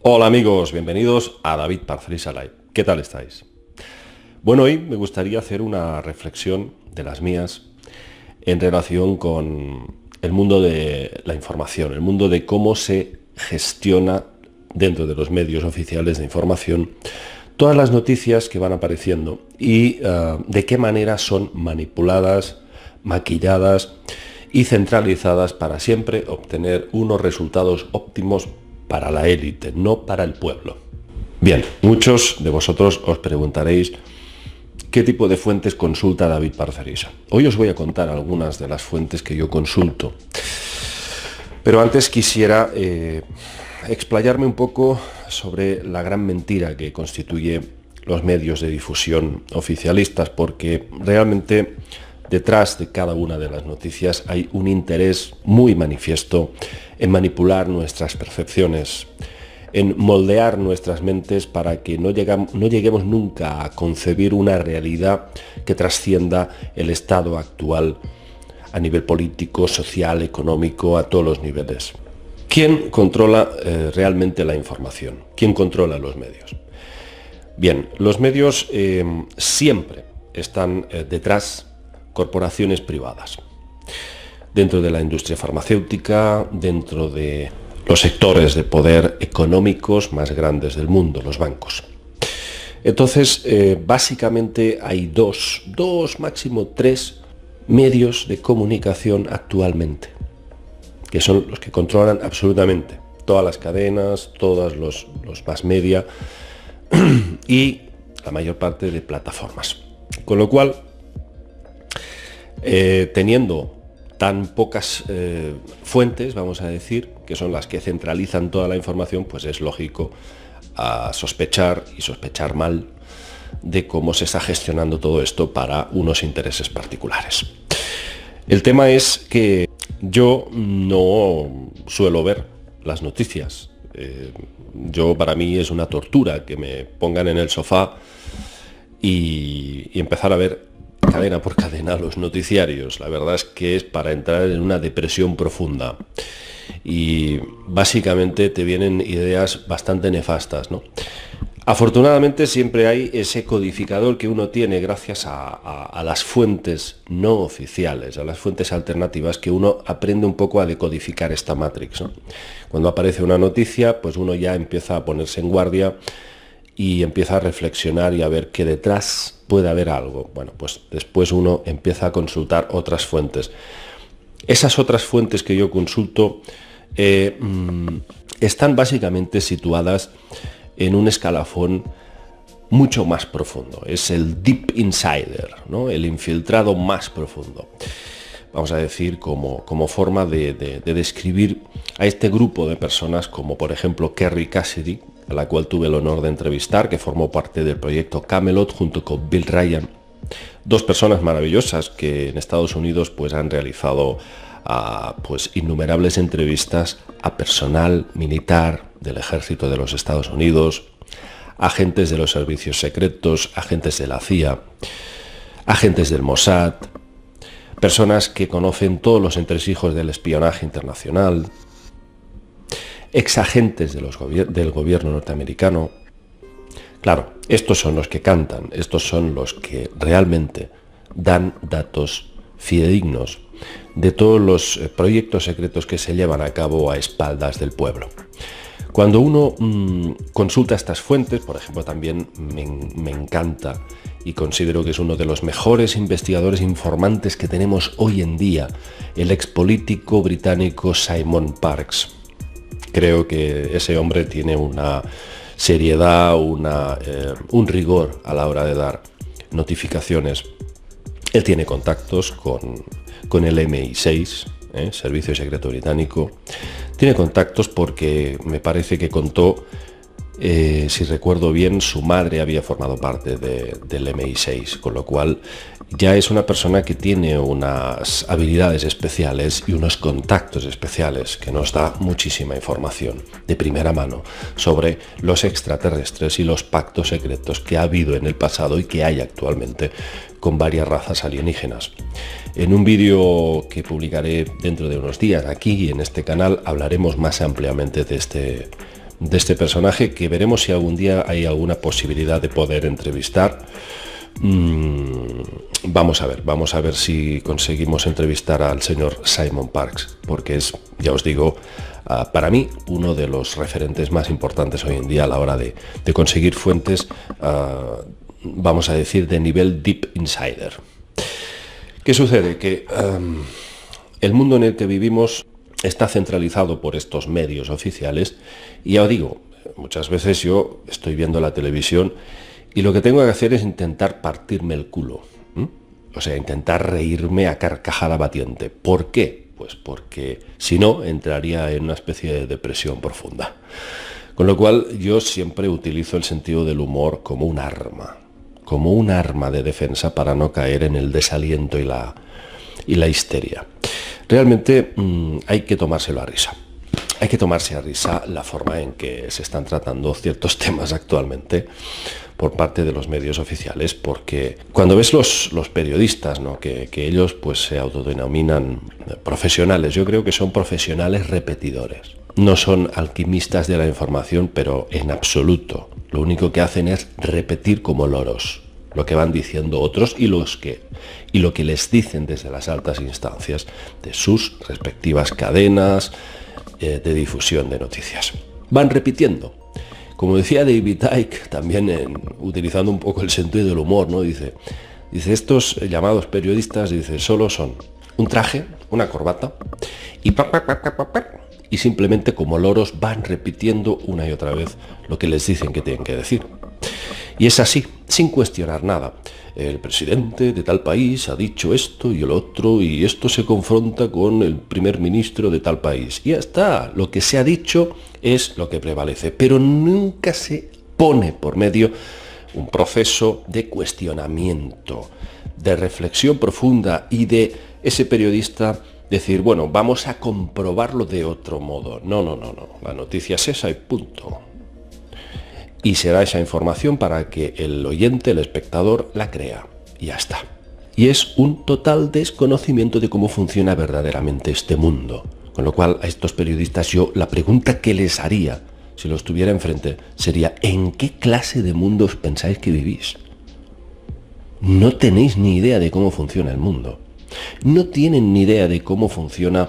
Hola amigos, bienvenidos a David Parcerisa Live. ¿Qué tal estáis? Bueno, hoy me gustaría hacer una reflexión de las mías en relación con el mundo de la información, el mundo de cómo se gestiona dentro de los medios oficiales de información todas las noticias que van apareciendo y de qué manera son manipuladas, maquilladas y centralizadas para siempre obtener unos resultados óptimos para la élite, no para el pueblo. Bien, muchos de vosotros os preguntaréis qué tipo de fuentes consulta David Parcerisa. Hoy os voy a contar algunas de las fuentes que yo consulto, pero antes quisiera explayarme un poco sobre la gran mentira que constituye los medios de difusión oficialistas, porque realmente detrás de cada una de las noticias hay un interés muy manifiesto en manipular nuestras percepciones, en moldear nuestras mentes para que no lleguemos nunca a concebir una realidad que trascienda el estado actual a nivel político, social, económico, a todos los niveles. ¿Quién controla realmente la información? ¿Quién controla los medios? Bien, los medios siempre están detrás corporaciones privadas. Dentro de la industria farmacéutica, dentro de los sectores de poder económicos más grandes del mundo, los bancos. Entonces, básicamente hay dos, máximo tres medios de comunicación actualmente, que son los que controlan absolutamente todas las cadenas, todos los mass media y la mayor parte de plataformas. Con lo cual, teniendo tan pocas fuentes, vamos a decir, que son las que centralizan toda la información, pues es lógico sospechar y sospechar mal de cómo se está gestionando todo esto para unos intereses particulares. El tema es que yo no suelo ver las noticias. Para mí es una tortura que me pongan en el sofá y empezar a ver cadena por cadena los noticiarios. La verdad es que es para entrar en una depresión profunda y básicamente te vienen ideas bastante nefastas, ¿no? Afortunadamente siempre hay ese codificador que uno tiene gracias a las fuentes no oficiales, a las fuentes alternativas, que uno aprende un poco a decodificar esta matrix, ¿no? Cuando aparece una noticia, pues uno ya empieza a ponerse en guardia y empieza a reflexionar y a ver que detrás puede haber algo. Bueno, pues después uno empieza a consultar otras fuentes. Esas otras fuentes que yo consulto están básicamente situadas en un escalafón mucho más profundo. Es el deep insider, ¿no? El infiltrado más profundo. Vamos a decir como forma de describir a este grupo de personas, como por ejemplo Kerry Cassidy, a la cual tuve el honor de entrevistar, que formó parte del proyecto Camelot junto con Bill Ryan. Dos personas maravillosas que en Estados Unidos pues han realizado pues innumerables entrevistas a personal militar del ejército de los Estados Unidos, agentes de los servicios secretos, agentes de la CIA, agentes del Mossad, personas que conocen todos los entresijos del espionaje internacional, exagentes del gobierno norteamericano. Claro, estos son los que cantan, estos son los que realmente dan datos fidedignos de todos los proyectos secretos que se llevan a cabo a espaldas del pueblo. Cuando uno consulta estas fuentes, por ejemplo, también me encanta y considero que es uno de los mejores investigadores informantes que tenemos hoy en día, el expolítico británico Simon Parkes. Creo que ese hombre tiene una seriedad, un rigor a la hora de dar notificaciones. Él tiene contactos con el MI6, Servicio Secreto Británico. Tiene contactos porque me parece que contó, si recuerdo bien, su madre había formado parte del MI6, con lo cual ya es una persona que tiene unas habilidades especiales y unos contactos especiales que nos da muchísima información de primera mano sobre los extraterrestres y los pactos secretos que ha habido en el pasado y que hay actualmente con varias razas alienígenas. En un vídeo que publicaré dentro de unos días aquí en este canal hablaremos más ampliamente de este de este personaje que veremos si algún día hay alguna posibilidad de poder entrevistar. Vamos a ver si conseguimos entrevistar al señor Simon Parkes, porque es, ya os digo, para mí uno de los referentes más importantes hoy en día a la hora de conseguir fuentes, vamos a decir, de nivel Deep Insider. ¿Qué sucede? Que el mundo en el que vivimos está centralizado por estos medios oficiales y ya os digo, muchas veces yo estoy viendo la televisión y lo que tengo que hacer es intentar partirme el culo. O sea, intentar reírme a carcajada batiente. ¿Por qué? Pues porque si no, entraría en una especie de depresión profunda. Con lo cual, yo siempre utilizo el sentido del humor como un arma de defensa para no caer en el desaliento y la histeria. Realmente hay que tomárselo a risa. Hay que tomarse a risa la forma en que se están tratando ciertos temas actualmente por parte de los medios oficiales, porque cuando ves los periodistas, ¿no? que ellos pues se autodenominan profesionales, yo creo que son profesionales repetidores. No son alquimistas de la información, pero en absoluto. Lo único que hacen es repetir como loros lo que van diciendo otros y lo que les dicen desde las altas instancias de sus respectivas cadenas de difusión de noticias. Van repitiendo. Como decía David Icke, también utilizando un poco el sentido del humor, ¿no? Dice, estos llamados periodistas, dice, solo son un traje, una corbata y simplemente como loros van repitiendo una y otra vez lo que les dicen que tienen que decir. Y es así, sin cuestionar nada. El presidente de tal país ha dicho esto y el otro, y esto se confronta con el primer ministro de tal país. Y ya está, lo que se ha dicho es lo que prevalece, pero nunca se pone por medio un proceso de cuestionamiento, de reflexión profunda y de ese periodista decir, bueno, vamos a comprobarlo de otro modo. No, la noticia es esa y punto. Y será esa información para que el oyente, el espectador, la crea. Y ya está. Y es un total desconocimiento de cómo funciona verdaderamente este mundo. Con lo cual, a estos periodistas yo la pregunta que les haría, si los tuviera enfrente, sería ¿en qué clase de mundo os pensáis que vivís? No tenéis ni idea de cómo funciona el mundo. No tienen ni idea de cómo funciona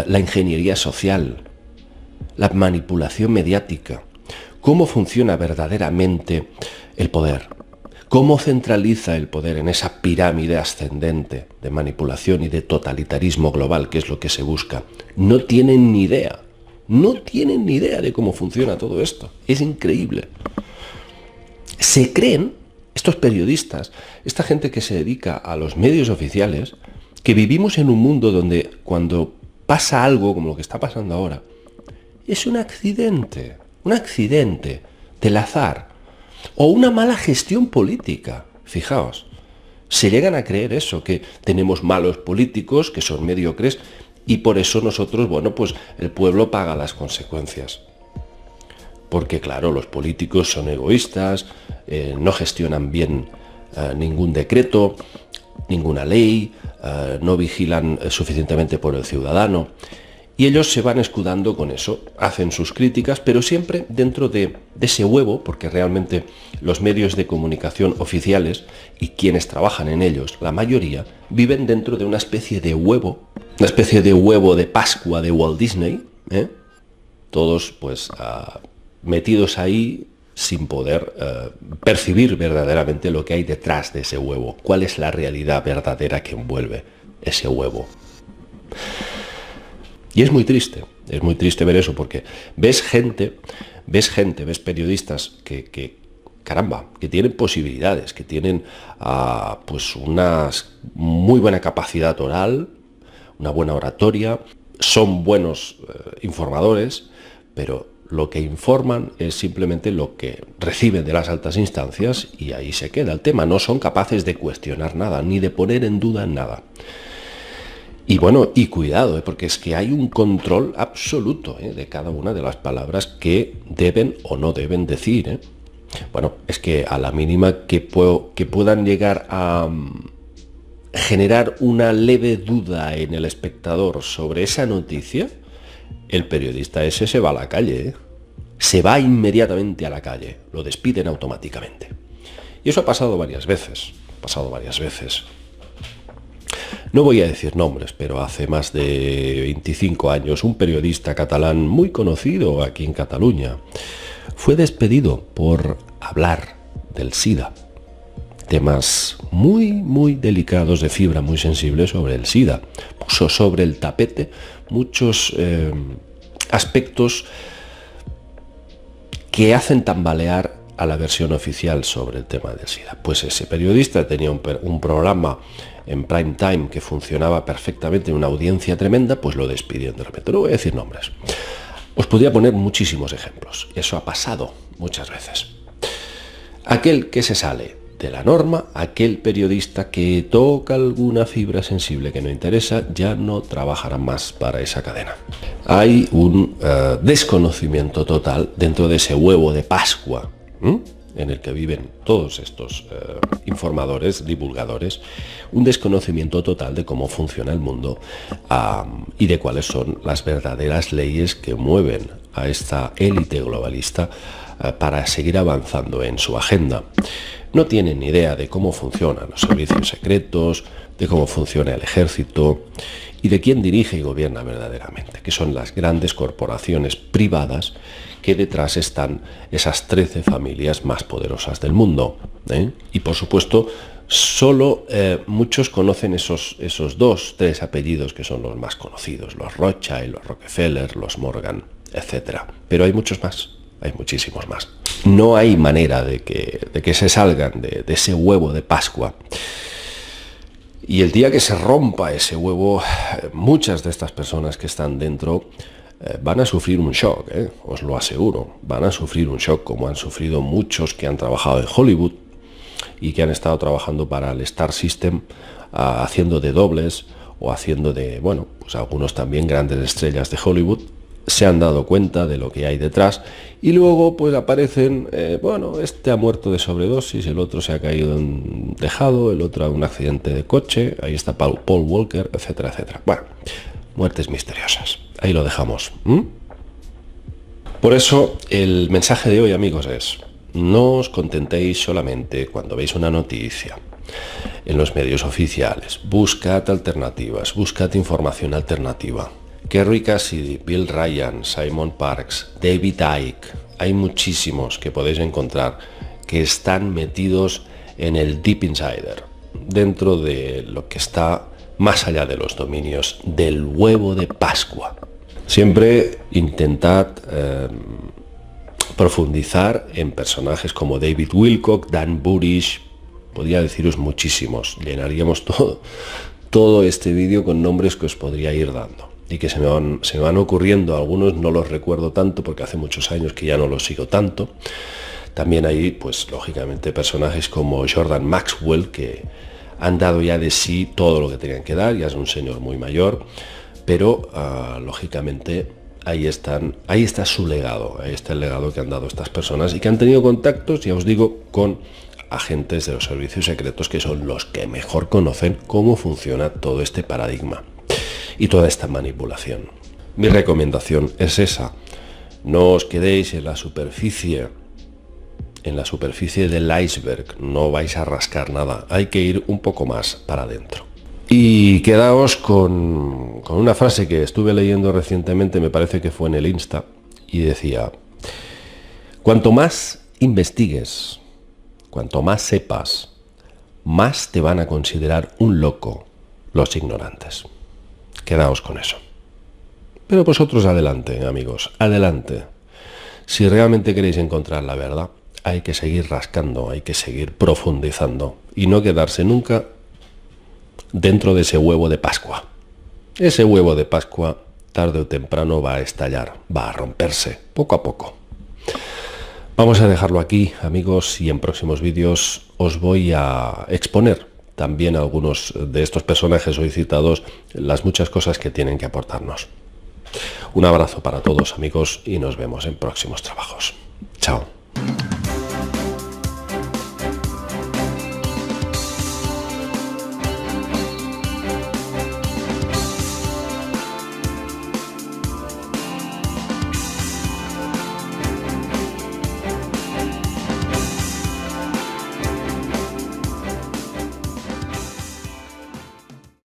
la ingeniería social, la manipulación mediática. ¿Cómo funciona verdaderamente el poder? ¿Cómo centraliza el poder en esa pirámide ascendente de manipulación y de totalitarismo global, que es lo que se busca? No tienen ni idea. No tienen ni idea de cómo funciona todo esto. Es increíble. Se creen, estos periodistas, esta gente que se dedica a los medios oficiales, que vivimos en un mundo donde cuando pasa algo como lo que está pasando ahora, es un accidente del azar o una mala gestión política. Fijaos, se llegan a creer eso, que tenemos malos políticos, que son mediocres, y por eso nosotros, bueno, pues el pueblo paga las consecuencias. Porque claro, los políticos son egoístas, no gestionan bien ningún decreto, ninguna ley, no vigilan suficientemente por el ciudadano. Y ellos se van escudando con eso, hacen sus críticas, pero siempre dentro de ese huevo, porque realmente los medios de comunicación oficiales y quienes trabajan en ellos, la mayoría, viven dentro de una especie de huevo, una especie de huevo de Pascua de Walt Disney, todos pues metidos ahí sin poder percibir verdaderamente lo que hay detrás de ese huevo, cuál es la realidad verdadera que envuelve ese huevo. Y es muy triste ver eso, porque ves periodistas que tienen posibilidades, que tienen pues una muy buena capacidad oral, una buena oratoria, son buenos informadores, pero lo que informan es simplemente lo que reciben de las altas instancias y ahí se queda el tema. No son capaces de cuestionar nada, ni de poner en duda nada. Y bueno, y cuidado, porque es que hay un control absoluto de cada una de las palabras que deben o no deben decir. Bueno, es que a la mínima que puedan llegar a generar una leve duda en el espectador sobre esa noticia, el periodista ese se va a la calle. se va inmediatamente a la calle, lo despiden automáticamente. Y eso ha pasado varias veces, No voy a decir nombres, pero hace más de 25 años un periodista catalán muy conocido aquí en Cataluña fue despedido por hablar del SIDA. Temas muy delicados, de fibra muy sensible sobre el SIDA. Puso sobre el tapete muchos aspectos que hacen tambalear a la versión oficial sobre el tema del SIDA. Pues ese periodista tenía un programa en prime time que funcionaba perfectamente, en una audiencia tremenda, pues lo despidieron de repente. No voy a decir nombres. Os podría poner muchísimos ejemplos. Eso ha pasado muchas veces. Aquel que se sale de la norma, aquel periodista que toca alguna fibra sensible que no interesa, ya no trabajará más para esa cadena. Hay un desconocimiento total dentro de ese huevo de Pascua, en el que viven todos estos informadores, divulgadores, un desconocimiento total de cómo funciona el mundo y de cuáles son las verdaderas leyes que mueven a esta élite globalista para seguir avanzando en su agenda. No tienen ni idea de cómo funcionan los servicios secretos, de cómo funciona el ejército y de quién dirige y gobierna verdaderamente, que son las grandes corporaciones privadas que detrás están esas 13 familias más poderosas del mundo. Y por supuesto, solo muchos conocen esos 2-3 apellidos que son los más conocidos, los Rothschild, los Rockefeller, los Morgan, etc. Pero hay muchos más, hay muchísimos más. No hay manera de que se salgan de ese huevo de Pascua. Y el día que se rompa ese huevo, muchas de estas personas que están dentro van a sufrir un shock, os lo aseguro. Van a sufrir un shock como han sufrido muchos que han trabajado en Hollywood y que han estado trabajando para el Star System, haciendo de dobles o haciendo de, bueno, pues algunos también grandes estrellas de Hollywood. Se han dado cuenta de lo que hay detrás y luego pues aparecen, bueno, este ha muerto de sobredosis, el otro se ha caído en un tejado, el otro en un accidente de coche, ahí está Paul Walker, etcétera, etcétera. Bueno, muertes misteriosas. Ahí lo dejamos. Por eso el mensaje de hoy, amigos, es: no os contentéis solamente cuando veis una noticia en los medios oficiales. Buscad alternativas, buscad información alternativa. Kerry Cassidy, Bill Ryan, Simon Parkes, David Icke, hay muchísimos que podéis encontrar que están metidos en el Deep Insider, dentro de lo que está más allá de los dominios del huevo de Pascua. Siempre intentad profundizar en personajes como David Wilcock, Dan Burish, podría deciros muchísimos, llenaríamos todo este vídeo con nombres que os podría ir dando. Y que se me van ocurriendo, algunos no los recuerdo tanto porque hace muchos años que ya no los sigo tanto. También hay, pues lógicamente, personajes como Jordan Maxwell, que han dado ya de sí todo lo que tenían que dar, ya es un señor muy mayor, pero lógicamente ahí está su legado, ahí está el legado que han dado estas personas y que han tenido contactos, ya os digo, con agentes de los servicios secretos, que son los que mejor conocen cómo funciona todo este paradigma y toda esta manipulación. Mi recomendación es esa: no os quedéis en la superficie del iceberg, no vais a rascar nada, hay que ir un poco más para adentro. Y quedaos con una frase que estuve leyendo recientemente, me parece que fue en el Insta, y decía: cuanto más investigues, cuanto más sepas, más te van a considerar un loco los ignorantes. Quedaos con eso. Pero vosotros adelante, amigos, adelante. Si realmente queréis encontrar la verdad, hay que seguir rascando, hay que seguir profundizando y no quedarse nunca dentro de ese huevo de Pascua. Ese huevo de Pascua, tarde o temprano, va a estallar, va a romperse, poco a poco. Vamos a dejarlo aquí, amigos, y en próximos vídeos os voy a exponer también algunos de estos personajes hoy citados, las muchas cosas que tienen que aportarnos. Un abrazo para todos, amigos, y nos vemos en próximos trabajos. Chao.